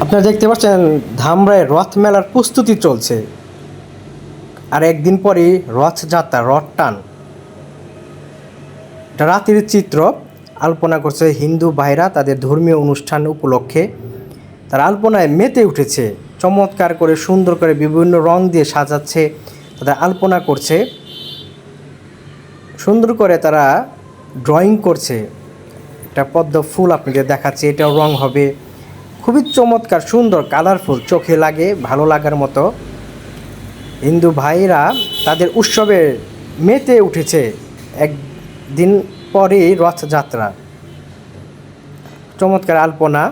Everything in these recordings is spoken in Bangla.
আপনারা দেখতে পাচ্ছেন ধামরায় রথ মেলার প্রস্তুতি চলছে। আর একদিন পরেই রথযাত্রা, রথ টান। এটা রাতের চিত্র আলপনা করছে হিন্দু ভাইরা তাদের ধর্মীয় অনুষ্ঠান উপলক্ষে। তারা আলপনায় মেতে উঠেছে, চমৎকার করে সুন্দর করে বিভিন্ন রং দিয়ে সাজাচ্ছে, তারা আলপনা করছে, সুন্দর করে তারা ড্রয়িং করছে। একটা পদ্ম ফুল আপনাদের দেখাচ্ছে, এটাও রং হবে, খুবই চমৎকার, সুন্দর, কালারফুল, চোখে লাগে, ভালো লাগার মতো। হিন্দু ভাইরা তাদের উৎসবে মেতে উঠেছে। একদিন পরেই রথযাত্রা, চমৎকার আলপনা,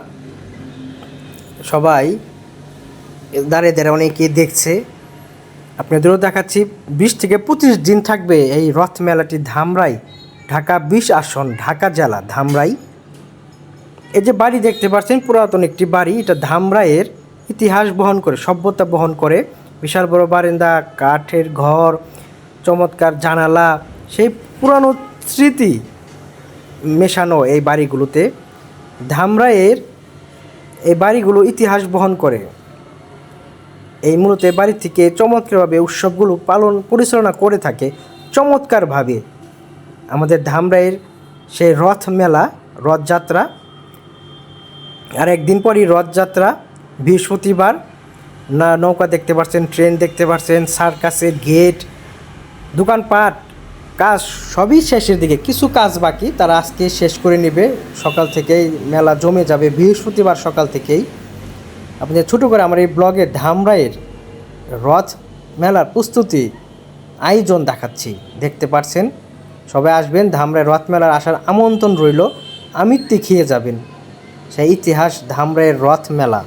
সবাই দাঁড়িয়ে দাঁড়িয়ে অনেকে দেখছে। আপনাদেরও দেখাচ্ছি। 20 থেকে 25 দিন থাকবে এই রথ মেলাটি ধামরাই, ঢাকা 20 আসন, ঢাকা জেলা ধামরাই। এই যে বাড়ি দেখতে পাচ্ছেন, পুরাতন একটি বাড়ি, এটা ধামরাইয়ের ইতিহাস বহন করে, সভ্যতা বহন করে। বিশাল বড় বারান্দা, কাঠের ঘর, চমৎকার জানালা, সেই পুরানো স্মৃতি মেশানো এই বাড়িগুলোতে। ধামরাইয়ের এই বাড়িগুলো ইতিহাস বহন করে। এই মূলত বাড়ি থেকে চমৎকারভাবে উৎসবগুলো পরিচালনা করে থাকে চমৎকারভাবে আমাদের ধামরাইয়ের সেই রথ মেলা, রথযাত্রা। আর একদিন পরই রথযাত্রা, বৃহস্পতিবার। নৌকা দেখতে পাচ্ছেন, ট্রেন দেখতে পাচ্ছেন, সার্কাসের গেট, দোকানপাট, কাজ সবই শেষের দিকে, কিছু কাজ বাকি, তারা আজকে শেষ করে নেবে। সকাল থেকেই মেলা জমে যাবে, বৃহস্পতিবার সকাল থেকেই। আপনি ছোটো করে আমার এই ব্লগে ধামরাইয়ের রথ মেলার প্রস্তুতি আয়োজন দেখাচ্ছি, দেখতে পাচ্ছেন। সবাই আসবেন, ধামরাই রথ মেলার আসার আমন্ত্রণ রইল। আমিত্তি খেয়ে যাবেন সেই ইতিহাস ধামরাইয়ের রথ মেলা।